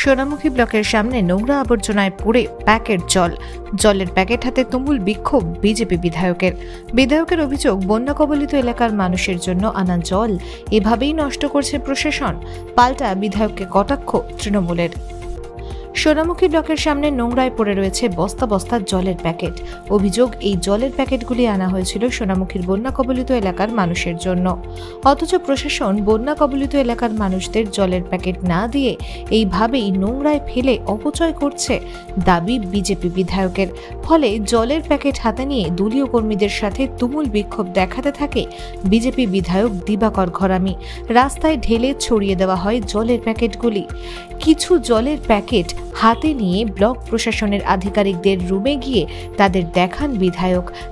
সোনামুখী ব্লকের সামনে নোংরা আবর্জনায় পড়ে প্যাকেট জলের প্যাকেট হাতে তুমুল বিক্ষোভ বিজেপি বিধায়কের অভিযোগ, বন্যা কবলিত এলাকার মানুষের জন্য আনা জল এভাবেই নষ্ট করছে প্রশাসন। পাল্টা বিধায়ককে কটাক্ষ তৃণমূলের। সোনামুখী ব্লকের সামনে নোংরায় পড়ে রয়েছে বস্তা বস্তা জলের প্যাকেট। অভিযোগ, এই জলের প্যাকেটগুলি আনা হয়েছিল সোনামুখীর বন্যা কবলিত এলাকার মানুষের জন্য, অথচ প্রশাসন বন্যা কবলিত এলাকার মানুষদের জলের প্যাকেট না দিয়ে এইভাবেই নোংরায় ফেলে অপচয় করছে দাবি বিজেপি বিধায়কের। ফলে জলের প্যাকেট হাতে নিয়ে দলীয় কর্মীদের সাথে তুমুল বিক্ষোভ দেখাতে থাকে বিজেপি বিধায়ক দিবাকর ঘরামি। রাস্তায় ঢেলে ছড়িয়ে দেওয়া হয় জলের প্যাকেটগুলি। কিছু জলের প্যাকেট হাতে নিয়ে ব্লক প্রশাসনের আধিকারিকদের রুমে গিয়ে তাদের দেখান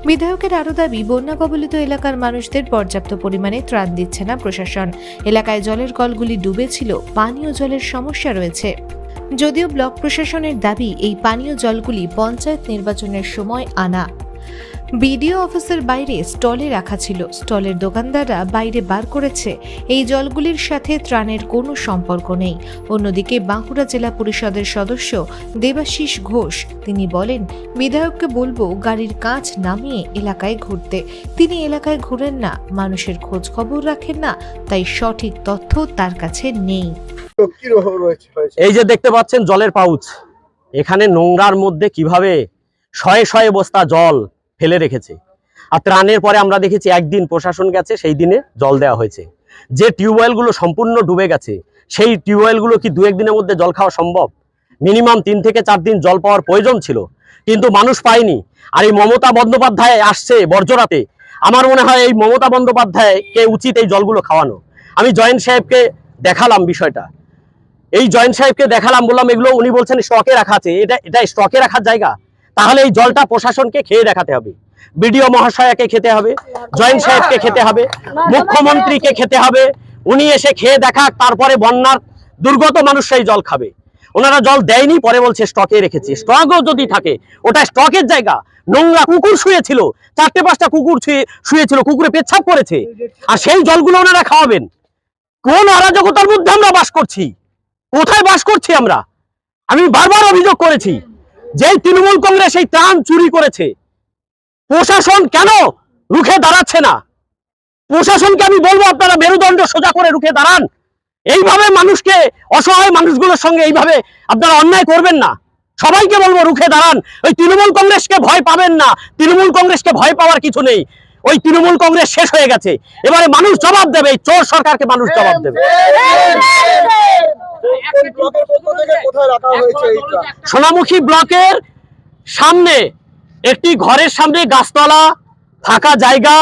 বিধায়কের আরও দাবি, বন্যা কবলিত এলাকার মানুষদের পর্যাপ্ত পরিমাণে ত্রাণ দিচ্ছে না প্রশাসন। এলাকায় জলের কলগুলি ডুবেছিল, পানীয় জলের সমস্যা রয়েছে। যদিও ব্লক প্রশাসনের দাবি, এই পানীয় জলগুলি পঞ্চায়েত নির্বাচনের সময় আনা। বিডিও অফিসের বাইরে স্টলে রাখা ছিল, স্টলের দোকানদাররা বাইরে বার করেছে। এই জলগুলির সাথে ত্রাণের কোনো সম্পর্ক নেই। অন্যদিকে বাঁকুড়া জেলা পরিষদের সদস্য দেবাশিস ঘোষ তিনি বলেন, বিধায়ককে বলবো গাড়ির কাঁচ নামিয়ে এলাকায় ঘুরতে। তিনি এলাকায় ঘুরেন না, মানুষের খোঁজ খবর রাখেন না, তাই সঠিক তথ্য তার কাছে নেই। এই যে দেখতে পাচ্ছেন জলের পাউচ, এখানে নোংরার মধ্যে কিভাবে শয়ে শয়ে বস্তা জল ফেলে রেখেছে। আর ত্রাণের পরে আমরা দেখেছি একদিন প্রশাসন গেছে, সেই দিনে জল দেওয়া হয়েছে। যে টিউবওয়েলগুলো সম্পূর্ণ ডুবে গেছে, সেই টিউবওয়েলগুলো কি দু একদিনের মধ্যে জল খাওয়া সম্ভব? মিনিমাম 3 থেকে 4 দিন জল পাওয়ার প্রয়োজন ছিল, কিন্তু মানুষ পায়নি। আর এই মমতা বন্দ্যোপাধ্যায় আসছে বর্জরাতে, আমার মনে হয় এই মমতা বন্দ্যোপাধ্যায়কে উচিত এই জলগুলো খাওয়ানো। আমি জয়েন্ট সাহেবকে দেখালাম বিষয়টা, এই জয়েন্ট সাহেবকে দেখালাম, বললাম এগুলো, উনি বলছেন স্টকে রাখা আছে। এটা স্টকে রাখার জায়গা? তাহলে এই জলটা প্রশাসনকে খেয়ে দেখাতে হবে, বিডিও মহাশয়াকে খেতে হবে, জয়েন্ট সাহেবকে খেতে হবে, মুখ্যমন্ত্রীকে খেতে হবে। উনি এসে খেয়ে দেখাক, তারপরে বন্যার দুর্গত মানুষ সেই জল খাবে। ওনারা জল দেয়নি, পরে বলছে স্টকে রেখেছে। স্টকও যদি থাকে, ওটা স্টকের জায়গা। নোংরা কুকুর শুয়েছিল, 4-5টা কুকুর শুয়েছিল, কুকুরে পেচ্ছাপ করেছে, আর সেই জলগুলো ওনারা খাওয়াবেন? কোন অরাজকতার মধ্যে আমরা বাস করছি? কোথায় বাস করছি আমরা? আমি বারবার অভিযোগ করেছি, যেই তৃণমূল কংগ্রেস এই ত্রাণ চুরি করেছে, প্রশাসন কেন রুখে দাঁড়াচ্ছে না? প্রশাসনকে আমি বলবো, আপনারা মেরুদণ্ড সোজা করে রুখে দাঁড়ান। এইভাবে মানুষকে, অসহায় মানুষগুলোর সঙ্গে এইভাবে আপনারা অন্যায় করবেন না। সবাইকে বলবো রুখে দাঁড়ান। ওই তৃণমূল কংগ্রেসকে ভয় পাবেন না, তৃণমূল কংগ্রেসকে ভয় পাওয়ার কিছু নেই। ওই তৃণমূল কংগ্রেস শেষ হয়ে গেছে, এবারে মানুষ জবাব দেবে, এই চোর সরকারকে মানুষ জবাব দেবে। সোনামুখী ব্লকের সামনে একটি ঘরের সামনে গাছতলা, ফাঁকা জায়গা,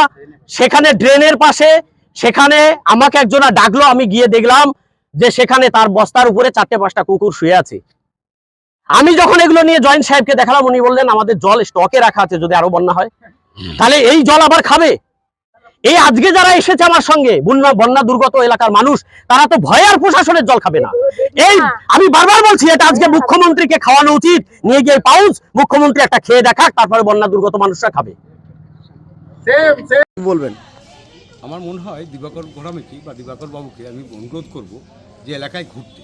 সেখানে ড্রেনের পাশে, সেখানে আমাকে একজনা ডাকলো, আমি গিয়ে দেখলাম যে সেখানে তার বস্তার উপরে 4-5টা কুকুর শুয়ে আছে। আমি যখন এগুলো নিয়ে জয়েন্ট সাহেবকে দেখালাম, উনি বললেন আমাদের জল স্টকে রাখা আছে, যদি আরো বন্যা হয় তাহলে এই জল আবার খাবে। এই আজকে যারা এসেছে আমার সঙ্গে, বন্যা দুর্গত এলাকার মানুষ, তারা তো ভয়ে আর প্রশাসনের জল খাবে না। এই আমি বারবার বলছি, এটা আজকে মুখ্যমন্ত্রীকে খাওয়ানো উচিত। নিয়ে গিয়ে পাউচ মুখ্যমন্ত্রী একটা খেয়ে দেখাক, তারপরে বন্যা দুর্গত মানুষরা খাবে। বলবেন? আমার মনে হয় দিবাকর ঘরামিকে বা দিবাকর বাবুকে আমি অনুরোধ করব যে এলাকায় ঘুরতে,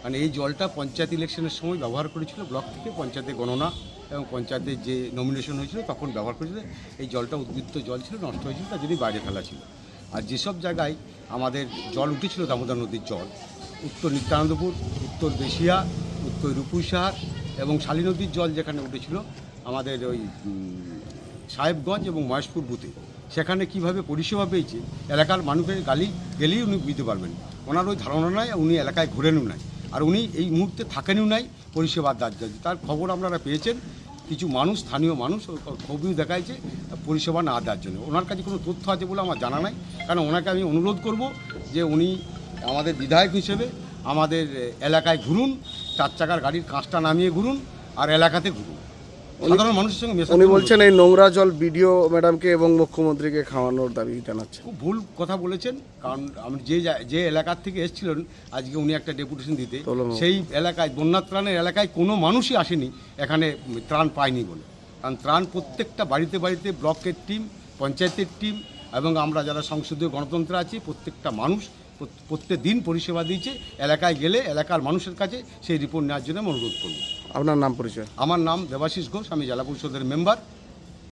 কারণ এই জলটা পঞ্চায়েত ইলেকশনের সময় ব্যবহার করেছিল ব্লক থেকে, পঞ্চায়েতে গণনা এবং পঞ্চায়েতের যে নমিনেশন হয়েছিল তখন ব্যবহার করেছিল। এই জলটা উদ্বৃত্ত জল ছিল, নষ্ট হয়েছিল, তার জন্য বাইরে ফেলা ছিল। আর যেসব জায়গায় আমাদের জল উঠেছিল, দামোদর নদীর জল, উত্তর নিত্যানন্দপুর, উত্তর বেশিয়া, উত্তর রূপুইসাহার এবং শালী নদীর জল যেখানে উঠেছিল আমাদের ওই সাহেবগঞ্জ এবং মহেশপুর বুথে, সেখানে কিভাবে পরিষেবা পেয়েছে এলাকার মানুষের গেলেই উনি বুঝতে পারবেন। ওনার ওই ধারণা নাই, উনি এলাকায় ঘুরেনও নাই, আর উনি এই মুহূর্তে থাকেনও নাই পরিষেবার দায়িত্ব। তার খবর আপনারা পেয়েছেন, কিছু মানুষ, স্থানীয় মানুষ খবরও দেখাইছে পরিষেবা না দেওয়ার জন্য। ওনার কাছে কোনো তথ্য আছে বলে আমার জানা নাই, কারণ ওনাকে আমি অনুরোধ করব যে উনি আমাদের বিধায়ক হিসেবে আমাদের এলাকায় ঘুরুন, 4 চাকার গাড়ির কাঁচটা নামিয়ে ঘুরুন, আর এলাকাতে ঘুরুন, সাধারণ মানুষের সঙ্গে মেশা। উনি বলছেন এই নোংরা জল বিডিও ম্যাডামকে এবং মুখ্যমন্ত্রীকে খাওয়ানোর দাবি জানাচ্ছে। খুব ভুল কথা বলেছেন, কারণ আমি যে এলাকার থেকে এসেছিলেন আজকে উনি একটা ডেপুটেশন দিতে, সেই এলাকায় বন্যা ত্রাণের এলাকায় কোনো মানুষই আসেনি এখানে ত্রাণ পায়নি বলে। কারণ ত্রাণ প্রত্যেকটা বাড়িতে বাড়িতে ব্লকের টিম, পঞ্চায়েতের টিম এবং আমরা যারা সংসদীয় গণতন্ত্র আছি প্রত্যেকটা মানুষ প্রত্যেক দিন পরিষেবা দিয়েছে। এলাকায় গেলে এলাকার মানুষের কাছে সেই রিপোর্ট নেওয়ার জন্য আমি অনুরোধ করব। আপনার নাম পরিচয়? আমার নাম দেবাশিস ঘোষ, আমি জেলা পরিষদের মেম্বার।